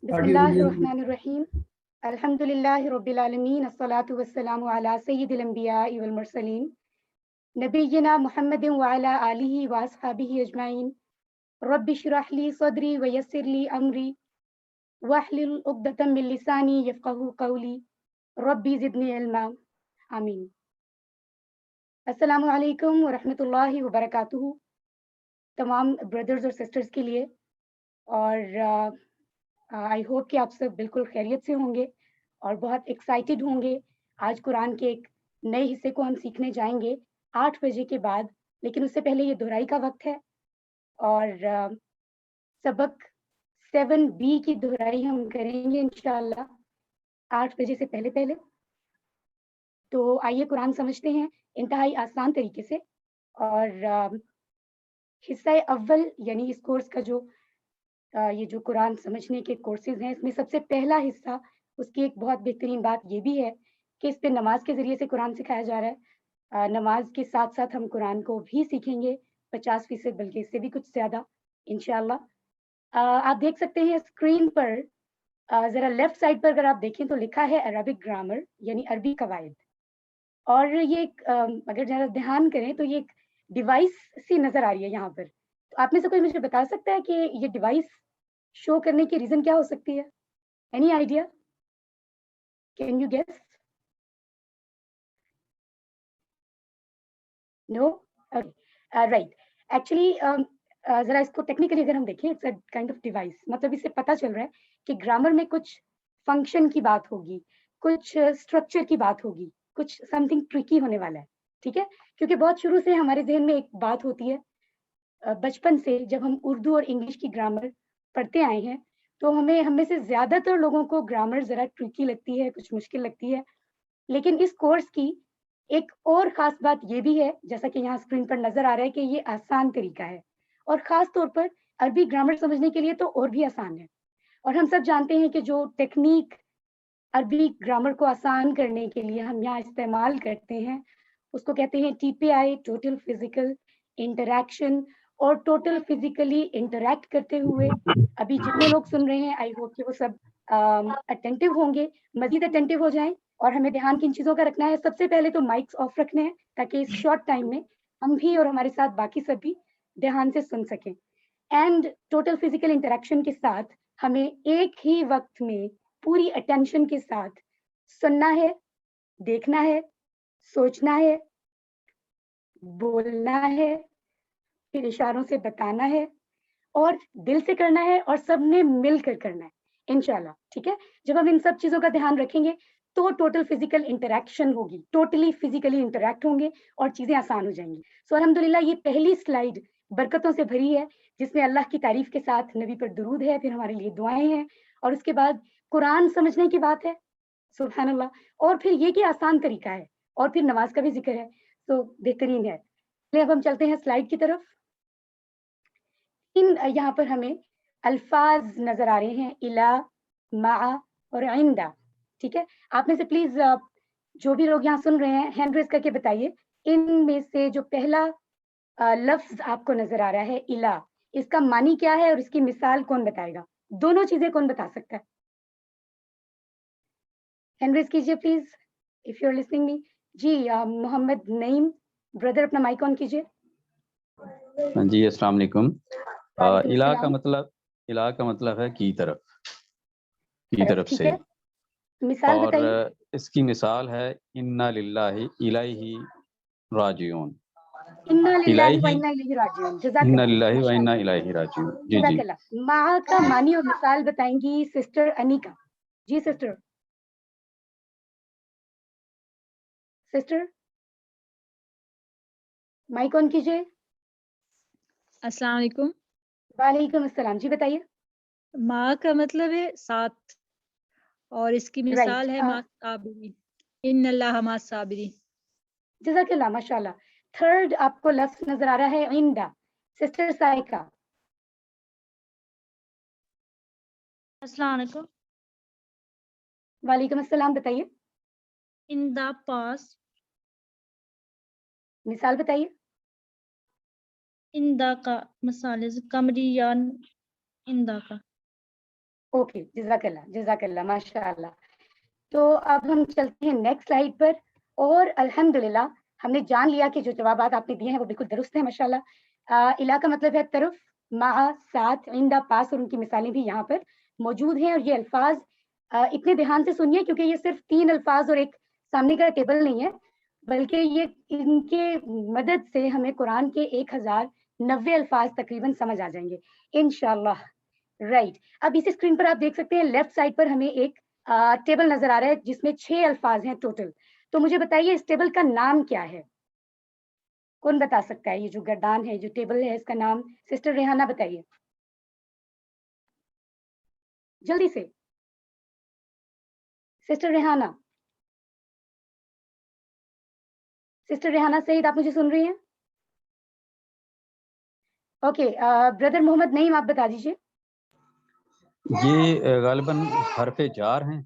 بسم اللہ الرحمن الرحیم الحمد للہ رب العالمین الصلاۃ والسلام علی سید الانبیاء والمرسلین نبینا محمد وعلی آلہ واصحابہ اجمعین رب اشرح لی صدری ویسر لی امری واحلل عقدۃ من لسانی یفقہوا قولی ربی زدنی علما آمین۔ السلام علیکم ورحمۃ اللہ وبرکاتہ تمام بردرز اور سسٹرز کے لیے، اور آئی ہوپ کہ آپ سب بالکل خیریت سے ہوں گے اور بہت ایکسائٹیڈ ہوں گے۔ آج قرآن کے ایک نئے حصے کو ہم سیکھنے جائیں گے 8 بجے کے بعد، لیکن اس سے پہلے یہ دہرائی کا وقت ہے اور سبق 7B کی دہرائی ہم کریں گے انشاءاللہ 8 بجے سے پہلے۔ تو آئیے قرآن سمجھتے ہیں انتہائی آسان طریقے سے، اور حصہ اول یعنی اس کورس کا یہ جو قرآن سمجھنے کے کورسز ہیں، اس میں سب سے پہلا حصہ، اس کی ایک بہت بہترین بات یہ بھی ہے کہ اس پہ نماز کے ذریعے سے قرآن سکھایا جا رہا ہے۔ نماز کے ساتھ ساتھ ہم قرآن کو بھی سیکھیں گے 50%، بلکہ اس سے بھی کچھ زیادہ انشاءاللہ۔ آپ دیکھ سکتے ہیں اسکرین پر، ذرا لیفٹ سائڈ پر اگر آپ دیکھیں تو لکھا ہے عربک گرامر یعنی عربی قواعد، اور یہ اگر ذرا دھیان کریں تو یہ ایک ڈیوائس سی نظر آ رہی ہے یہاں پر۔ تو آپ میں سے کوئی مجھے بتا سکتا ہے کہ یہ ڈیوائس شو کرنے کی ریزن کیا ہو سکتی ہے؟ Any idea? Can you guess? No? Right, actually ذرا اس کو ٹیکنیکلی اگر ہم دیکھیں، it's a kind of device, مطلب اس سے پتہ چل رہا ہے کہ گرامر میں کچھ فنکشن کی بات ہوگی، کچھ اسٹرکچر کی بات ہوگی، کچھ سم تھنگ ٹرکی ہونے والا ہے، ٹھیک ہے؟ کیونکہ بہت شروع سے ہمارے ذہن میں ایک بات ہوتی ہے، بچپن سے جب ہم اردو اور انگلش کی گرامر پڑھتے آئے ہیں تو ہم میں سے زیادہ تر لوگوں کو گرامر ذرا ٹرکی لگتی ہے، کچھ مشکل لگتی ہے، لیکن اس کورس کی ایک اور خاص بات یہ بھی ہے، جیسا کہ یہاں اسکرین پر نظر آ رہا ہے، کہ یہ آسان طریقہ ہے، اور خاص طور پر عربی گرامر سمجھنے کے لیے تو اور بھی آسان ہے۔ اور ہم سب جانتے ہیں کہ جو ٹیکنیک عربی گرامر کو آسان کرنے کے لیے ہم یہاں استعمال کرتے ہیں، اس کو کہتے ہیں TPI، ٹوٹل فزیکل انٹریکشن، اور ٹوٹل فزیکلی انٹریکٹ کرتے ہوئے ابھی جتنے لوگ سن رہے ہیں، آئی ہوپ کہ وہ سب اٹینٹیو ہوں گے، مزید اٹینٹیو ہو جائیں، اور ہمیں دھیان کن چیزوں کا رکھنا ہے؟ سب سے پہلے تو مائکس آف رکھنے ہیں تاکہ اس شارٹ ٹائم میں ہم بھی اور ہمارے ساتھ باقی سب بھی دھیان سے سن سکیں۔ اینڈ ٹوٹل فزیکل انٹریکشن کے ساتھ ہمیں ایک ہی وقت میں پوری اٹینشن کے ساتھ سننا ہے، دیکھنا ہے، سوچنا ہے، بولنا ہے، پھر اشاروں سے بتانا ہے، اور دل سے کرنا ہے، اور سب نے مل کر کرنا ہے انشاءاللہ، ٹھیک ہے؟ جب ہم ان سب چیزوں کا دھیان رکھیں گے تو ٹوٹل فزیکل انٹریکشن ہوگی، ٹوٹلی فزیکلی انٹریکٹ ہوں گے اور چیزیں آسان ہو جائیں گی۔ سو الحمدللہ یہ پہلی سلائیڈ برکتوں سے بھری ہے، جس میں اللہ کی تعریف کے ساتھ نبی پر درود ہے، پھر ہمارے لیے دعائیں ہیں، اور اس کے بعد قرآن سمجھنے کی بات ہے، سبحان اللہ، اور پھر یہ کہ آسان طریقہ ہے، اور پھر نماز کا بھی ذکر ہے، تو بہترین ہے۔ اب ہم چلتے ہیں سلائیڈ کی طرف۔ یہاں پر ہمیں الفاظ نظر آ رہے ہیں، الا، مع اور عندہ، ٹھیک ہے؟ آپ میں سے پلیز جو بھی لوگ یہاں سن رہے ہیں ہینڈ ریز کر کے بتائیے، ان میں سے جو پہلا لفظ آپ کو نظر آ رہا ہے الا، اس کا معنی کیا ہے اور اس کی مثال کون بتائے گا؟ دونوں چیزیں کون بتا سکتا ہے؟ ہینڈ ریز کیجیے please if you are listening me. جی محمد نعیم بردر، اپنا مائک آن کیجیے۔ جی السلام علیکم۔ وعلیکم الہ السلام۔ کا مطلب ہے کی طرف ٹھیک سے، ہے، مثال اور بتائیے۔ اس کی مثال ہے انا للہ الیہ راجعون۔ انا للہ و الیہ، انا الیہ راجعون، جزاک انا اللہ، للہ و ماشاء انا اللہ، الیہ راجعون۔ جی جزاک جی اللہ۔ مع کا معنی اور مثال بتائیں گی sister انیکا۔ G sister mic on کیجیے۔ السلام علیکم۔ وعلیکم السلام، جی بتائیے۔ ماں کا مطلب ہے ساتھ، اور اس کی مثال ہے ماں صابری، ان اللہ مع صابری۔ جزاک اللہ، ماشاء اللہ۔ تھرڈ آپ کو لفظ نظر آ رہا ہے عندہ، سسٹر سائکا۔ السلام علیکم۔ وعلیکم السلام، بتائیے، ان دا پاس، مثال بتائیے۔ ان دا کا مثال کمریان، ان دا کا۔ اوکے جزاک اللہ ماشاء اللہ. تو اب ہم چلتے ہیں نیکسٹ سلائیڈ پر. اور الحمدللہ ہم نے جان لیا کہ جو جوابات آپ نے دیے ہیں وہ بالکل درست ہیں ماشاءاللہ. الا کا مطلب ہے طرف، مع ساتھ، عند پاس، اور ان کی مثالیں بھی یہاں پر موجود ہیں. اور یہ الفاظ اتنے دھیان سے سنیے کیونکہ یہ صرف 3 الفاظ اور ایک سامنے کا ٹیبل نہیں ہے، بلکہ یہ ان کے مدد سے ہمیں قرآن کے 1090 الفاظ تقریباً سمجھ آ جائیں گے انشاءاللہ. رائٹ. اب اس اسکرین پر آپ دیکھ سکتے ہیں لیفٹ سائڈ پر ہمیں ایک ٹیبل نظر آ رہا ہے جس میں 6 الفاظ ہیں ٹوٹل. تو مجھے بتائیے اس ٹیبل کا نام کیا ہے؟ کون بتا سکتا ہے؟ یہ جو گردان ہے، جو ٹیبل ہے، اس کا نام سسٹر ریحانہ بتائیے جلدی سے. سسٹر ریحانہ سعید، آپ مجھے سن رہی ہیں؟ اوکے. بردر محمد نعیم، آپ بتا دیجیے. یہ غالباً حرف جار ہیں.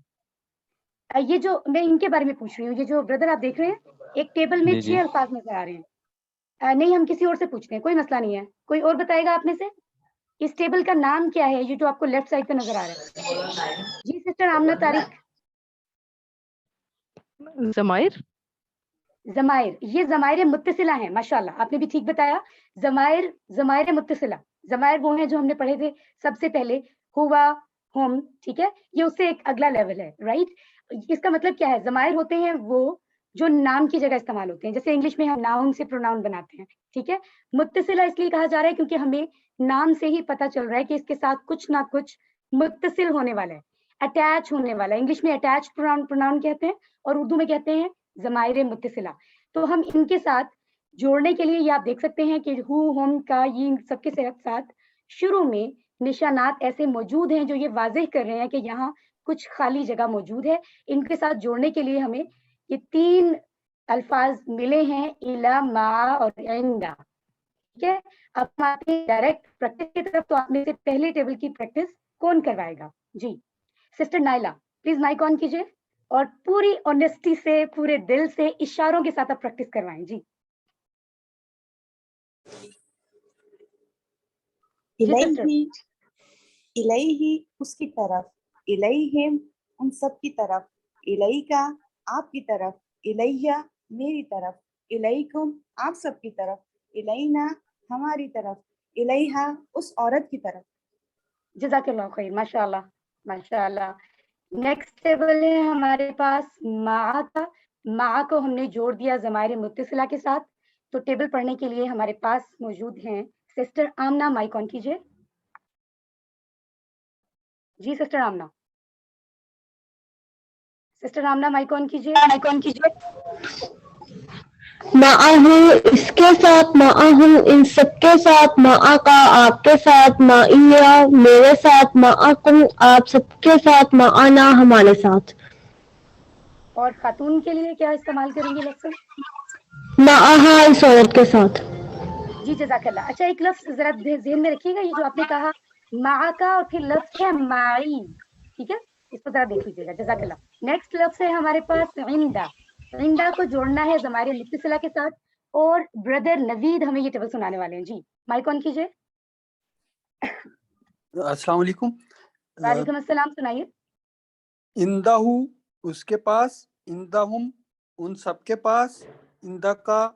یہ جو میں ان کے بارے میں پوچھ رہی ہوں، یہ جو بردر آپ دیکھ رہے ہیں ایک ٹیبل میں جی 6 الفاظ نظر آ رہے ہیں. نہیں، ہم کسی اور سے پوچھتے ہیں، کوئی مسئلہ نہیں ہے. کوئی اور بتائے گا آپ میں سے اس ٹیبل کا نام کیا ہے، یہ جو آپ کو لیفٹ سائڈ پہ نظر آ رہا ہے؟ جی سسٹر آمنہ طارق. ضمائر. یہ ضمائر متصلہ ہیں ماشاءاللہ، آپ نے بھی ٹھیک بتایا. ضمائر متصلہ. ضمائر وہ ہیں جو ہم نے پڑھے تھے سب سے پہلے، ہوا، ہم، ٹھیک ہے. یہ اس سے ایک اگلا لیول ہے. رائٹ. اس کا مطلب کیا ہے؟ ضمائر ہوتے ہیں وہ جو نام کی جگہ استعمال ہوتے ہیں، جیسے انگلش میں ہم ناؤن سے پروناؤن بناتے ہیں. ٹھیک ہے. متصلہ اس لیے کہا جا رہا ہے کیونکہ ہمیں نام سے ہی پتہ چل رہا ہے کہ اس کے ساتھ کچھ نہ کچھ متصل ہونے والا ہے، اٹیچ ہونے والا ہے. انگلش میں اٹیچ پروناؤن کہتے ہیں اور اردو میں کہتے ہیں ضمائر متصلہ. تو ہم ان کے ساتھ جوڑنے کے لیے یہ آپ دیکھ سکتے ہیں کہ ہو، ہم، کا، یہ سب کے ساتھ شروع میں نشانات ایسے موجود ہیں جو یہ واضح کر رہے ہیں کہ یہاں کچھ خالی جگہ موجود ہے. ان کے ساتھ جوڑنے کے لیے ہمیں یہ 3 الفاظ ملے ہیں، الا، مع اور عند. ٹھیک ہے. اب ہم آتے ہیں ڈائریکٹ پریکٹس کی طرف. تو آپ میں سے پہلے ٹیبل کی پریکٹس کون کروائے گا؟ جی sister Naila please mic on کیجیے اور پوری آنےسٹی سے، پورے دل سے، اشاروں کے ساتھ آپ پریکٹس کروائیں. جی الیہ، الیہ اس کی طرف، الیہم ان سب کی طرف، الیکا آپ کی طرف، الیہ میری طرف، الیکم آپ سب کی طرف، الینا ہماری طرف، الیہا اس عورت کی طرف. جزاک اللہ خیر. ماشاء اللہ ماشاء اللہ. نیکسٹ ٹیبل ہے ہمارے پاس مع کا. مع کو ہم نے جوڑ دیا ضمائر متصلہ کے ساتھ. تو ٹیبل پڑھنے کے لیے ہمارے پاس موجود ہیں سسٹر آمنہ. مائک آن کیجیے. جی سسٹر آمنہ مائک آن کیجیے. معہو اس کے ساتھ، معہو ان سب کے ساتھ، معکا آپ کے ساتھ، معیہ میرے ساتھ، معکم آپ سب کے ساتھ، معنا ہمارے ساتھ. اور خاتون کے لیے کیا استعمال کریں گے لفظ؟ معہا اس عورت کے ساتھ. جی جزاک اللہ. اچھا ایک لفظ ذرا ذہن میں رکھیے گا، یہ جو آپ نے کہا مع کا اور پھر لفظ ہے معی. ٹھیک ہے، اس کو ذرا دیکھ لیجیے گا. جزاک اللہ. نیکسٹ لفظ ہے ہمارے پاس عندہ. عندہ کو جوڑنا ہے ضمائر متصلہ کے ساتھ. اور بردر نوید ہمیں یہ ٹیبل سنانے والے ہیں. جی مائک آن کیجیے. السلام علیکم. وعلیکم السلام. سنائیے. اندہ اس کے پاس، اندہم ان سب کے پاس، اندہ کا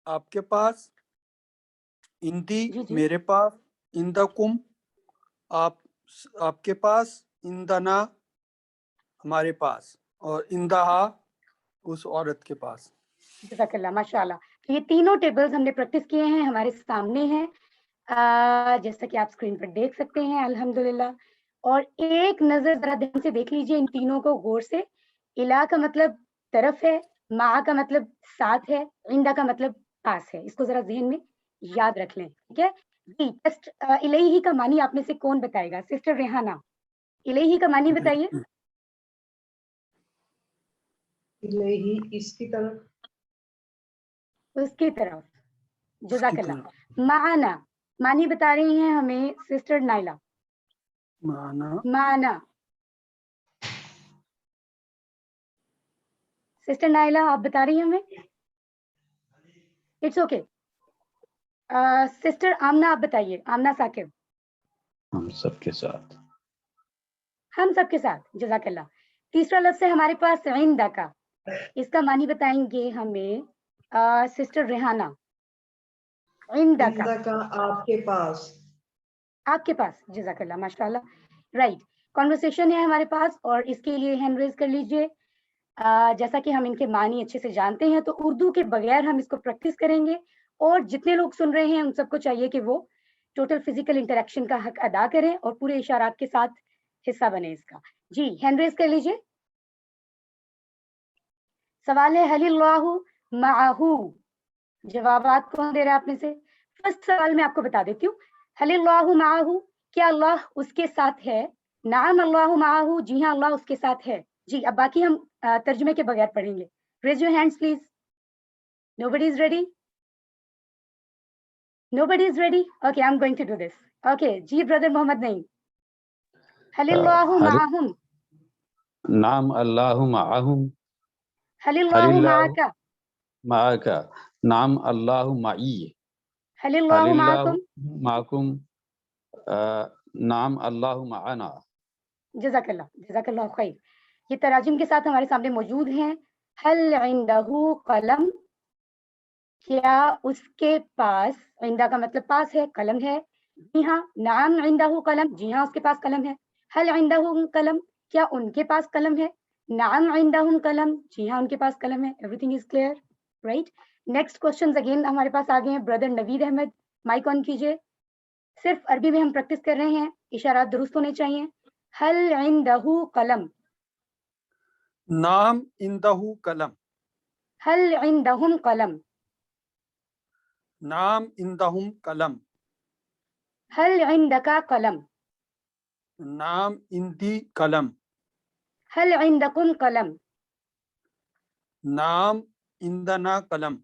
آپ کے پاس، اندی جی جی میرے پاس، اندکم آپ کے پاس، اندنا ہمارے پاس، اور اندہا اس عورت کے پاس. جزاک اللہ ماشاء اللہ. تو یہ تینوں ٹیبلز ہم نے پریکٹس کیے ہیں، ہمارے سامنے ہیں جیسا کہ آپ اسکرین پر دیکھ سکتے ہیں الحمدللہ. اور ایک نظر ذرا دھیان سے دیکھ لیجیے ان تینوں کو غور سے. الا کا مطلب طرف ہے، مع کا مطلب ساتھ ہے، عندہ کا مطلب پاس ہے. اس کو ذرا ذہن میں یاد رکھ لیں. ٹھیک ہے جی. جسٹ الیہ کا معنی آپ میں سے کون بتائے گا؟ سسٹر ریحانہ الیہ کا معنی بتائیے. الیہ اس کی طرف، اس کی طرف. اس جزاک کی اللہ. طرف. معنا معنی بتا رہی ہیں ہمیں سسٹر نائلہ. مانا معنا سسٹر نائلہ آپ بتا رہی ہیں ہمیں. It's okay. سسٹر آمنہ آپ بتائیے. آمنہ ثاقب. ہم سب کے ساتھ. ہم سب کے ساتھ. جزاک اللہ. تیسرا لفظ ہے ہمارے پاس عندہ کا. اس کا معنی بتائیں گے ہمیں سسٹر ریحانہ. عندہ کا عندہ کا آپ کے پاس. آپ کے پاس. جزاک اللہ. ماشاء اللہ. رائٹ. کانورسیشن ہے ہمارے پاس اور اس کے لیے ہینڈ ریز کر لیجئے. جیسا کہ ہم ان کے معنی اچھے سے جانتے ہیں تو اردو کے بغیر ہم اس کو پریکٹس کریں گے اور جتنے لوگ سن رہے ہیں ان سب کو چاہیے کہ وہ ٹوٹل فزیکل انٹریکشن کا حق ادا کریں اور پورے اشارات کے ساتھ حصہ بنے اس کا. جی ہینڈ ریز کر لیجئے. سوال ہے حل اللہ معہو. جوابات کون دے رہا ہے آپ میں سے؟ فرسٹ سوال میں آپ کو بتا دیتی ہوں. حل اللہ معہو, کیا اللہ اس کے ساتھ ہے؟ نعم اللہ معہو, جی ہاں اللہ اس کے ساتھ ہے. جی اب باقی ہم ترجمے کے بغیر پڑھیں گے. Raise your hands please. Nobody is ready? Nobody is ready? Okay, I'm going to do this. Okay, جی brother محمد نعیم. حل اللہ معہم. نعم اللہ معہم. حل حل اللہ اللہ معک. معک. نعم اللہ معی. حل حل اللہ اللہ معکم. معکم. نعم اللہ معنا. جزاک اللہ. جزاک اللہ خیر. یہ تراجم کے ساتھ ہمارے سامنے موجود ہیں. حل عندہ قلم, کیا اس کے پاس, عندہ کا مطلب پاس ہے, قلم ہے. جی ہاں. نعم عندہ قلم, جی ہاں اس کے پاس قلم ہے. حل عندہ قلم, کیا ان کے پاس قلم ہے؟ نعم عندہم قلم, جی ہاں ان کے پاس قلم ہے. Every thing is clear, right. Next question again ہمارے پاس آگے ہیں. Brother Naveed Ahmad, mic on کیجیے. صرف عربی میں ہم پریکٹس کر رہے ہیں, اشارات درست ہونے چاہیے. حل عندہ قلم. نعم عندہ قلم. حل عندہم قلم. نعم عندہم قلم. حل عندک قلم. نعم عندی قلم. حل عندکم قلم. نعم عندنا قلم.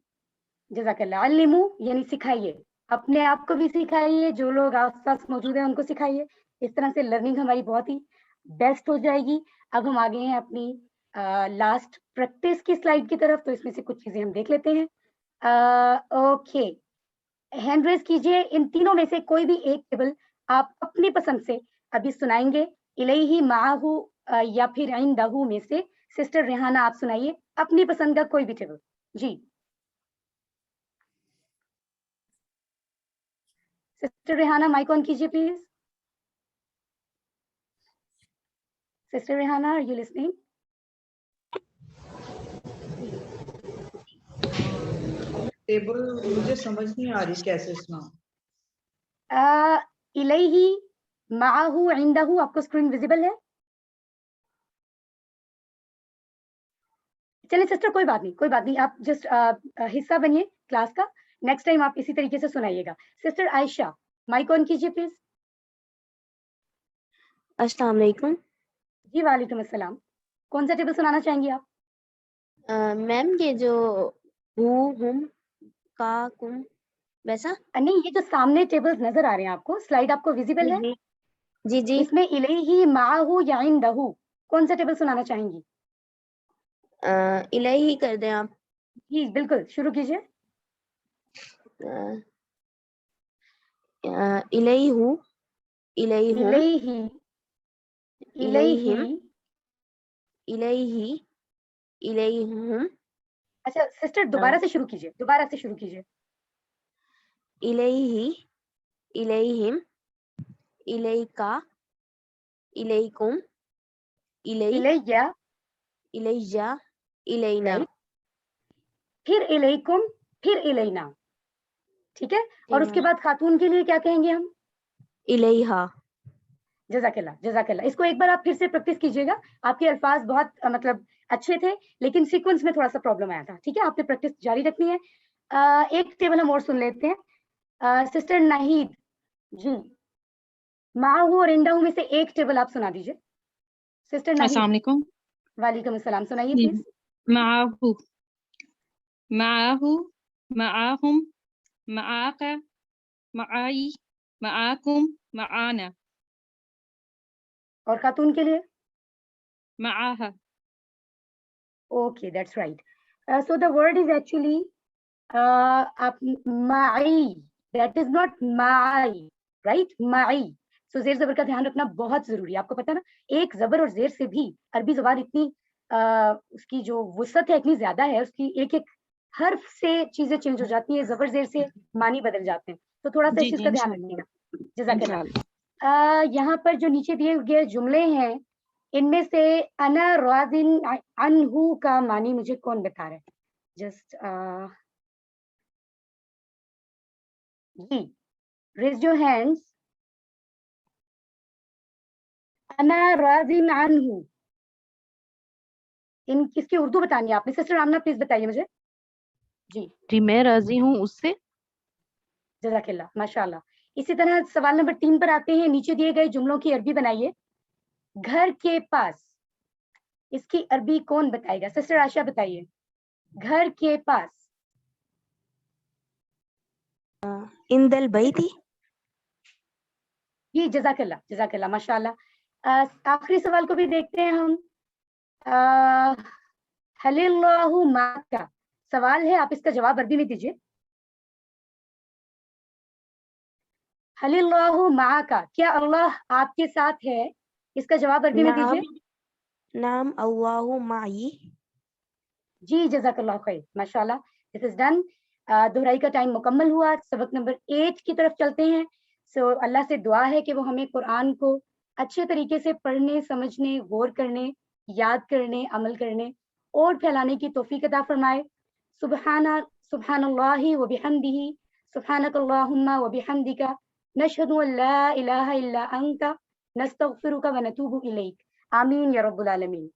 جزاک اللہ. علمو یعنی سکھائیے, اپنے آپ کو بھی سکھائیے, جو لوگ آس پاس موجود ہیں ان کو سکھائیے. اس طرح سے لرننگ ہماری بہت ہی بیسٹ ہو جائے گی. اب ہم آگے ہیں اپنی لاسٹ پریکٹس کی سلائیڈ کی طرف, تو اس میں سے کچھ چیزیں ہم دیکھ لیتے ہیں. اوکے, ہینڈ ریز کیجیے. ان تینوں میں سے کوئی بھی ایک ٹیبل آپ اپنی پسند سے ابھی سنائیں گے. الیہ معہو یا پھر عندہ میں سے. سسٹر ریحانہ آپ سنائیے اپنی پسند کا کوئی بھی ٹیبل. جی سسٹر ریحانہ مائک آن کیجیے please. Sister Rehana are you listening? Table مجھے سمجھ نہیں آ رہی کیسے سنا. الیہ معہو عندہ, آپ کو اسکرین ویزیبل ہے؟ چلیں سسٹر کوئی بات نہیں, کوئی بات نہیں, آپ جسٹ حصہ بنیے کلاس کا. نیکسٹ ٹائم آپ اسی طریقے سے سنائیے گا. سسٹر عائشہ مائک آن کیجیے پلیز. السلام علیکم. جی وعلیکم السلام. کون سا ٹیبل سنانا چاہیں گی آپ؟ میم یہ جو ہو, ہم, کا, کم, ویسا. نہیں, یہ جو سامنے ٹیبلز نظر آ رہے ہیں آپ کو, سلائیڈ آپ کو ویزیبل ہے؟ جی جی. اس میں الیہ معہو یا عندہ کون سا ٹیبل سنانا چاہیں گی؟ الہی کر دیں آپ. جی بالکل, شروع کیجیے. الہی ہوں, الہی ہوں, الیہ الیہ. الہی, الہی ہوں. اچھا سسٹر دوبارہ سے شروع کیجیے, دوبارہ سے شروع کیجیے. الہی, الہم, الیکا, الیکم, الیہ, الیجا, الینا. right. پھر الیکم, پھر الینا. ٹھیک ہے, اور اس کے بعد خاتون کے لیے کیا کہیں گے ہم؟ الیہا. جزاک اللہ. جزاک اللہ. اس کو ایک بار آپ پھر سے پریکٹس کیجیے گا. آپ کے الفاظ بہت مطلب اچھے تھے لیکن سیکوینس میں تھوڑا سا پرابلم آیا تھا. ٹھیک ہے, آپ نے پریکٹس جاری رکھنی ہے. ایک ٹیبل ہم اور سن لیتے ہیں. سسٹر ناہید جی, معہو اور عندہ میں سے ایک ٹیبل آپ سنا دیجیے. سسٹر ناہید. السلام علیکم. وعلیکم السلام, سنائیے پلیز. معہو, معہو, معہم, معاک, معائی, معاکم, معانا. اور خاتون کے لیے؟ معاہا. Okay, that's right. So the word is actually ma'i. That is not ma'i, right? Ma'i. تو زیر زبر کا دھیان رکھنا بہت ضروری ہے. آپ کو پتا نا ایک زبر اور زیر سے بھی عربی زبان اتنی اس کی جو وسعت ہے اتنی زیادہ ہے, اس کی ایک ایک حرف سے چیزیں چینج ہو جاتی ہیں, زبر زیر سے معنی بدل جاتے ہیں. تو تھوڑا سا اس چیز کا دھیان رکھیے گا. جزاک اللہ. یہاں پر جو نیچے دیے گئے جملے ہیں ان میں سے انا راضن عنہ کا معنی مجھے کون بتا رہا ہے؟ جسٹ جی ریز یور ہینڈز. انا راضن عنہ, ان کس کی اردو بتانی ہے آپ نے؟ سسٹر آمنہ پلیز بتائیے مجھے. جی میں راضی ہوں اس سے. جزاک اللہ, ماشاء اللہ. اسی طرح سوال نمبر 3 پر آتے ہیں. نیچے دیے گئے جملوں کی عربی بنائیے. گھر کے پاس, اس کی عربی کون بتائے گا؟ سسٹر عائشہ بتائیے. گھر کے پاس. ان دل بیتی. جی جزاک اللہ, جزاک اللہ, ماشاء اللہ. آخری سوال کو بھی دیکھتے ہیں ہم. حل اللہ معک کا سوال ہے, آپ اس کا جواب عربی میں دیجیے. حل اللہ معک کا, کیا اللہ آپ کے ساتھ ہے؟ اس کا جواب عربی میں دیجیے. نعم اللہ معی. جی جزاک اللہ خیر, ماشاء اللہ. دس از ڈن. دہرائی کا ٹائم مکمل ہوا. سبق نمبر 8 کی طرف چلتے ہیں. سو اللہ سے دعا ہے کہ وہ ہمیں قرآن کو اچھے طریقے سے پڑھنے, سمجھنے, غور کرنے, یاد کرنے, عمل کرنے اور پھیلانے کی توفیق عطا فرمائے. سبحان اللہ و بحمدہ, سبحانک اللہم و بحمدک, نشہد ان لا الہ الا انت, نستغفرک و نتوب الیک. آمین یا رب العالمین.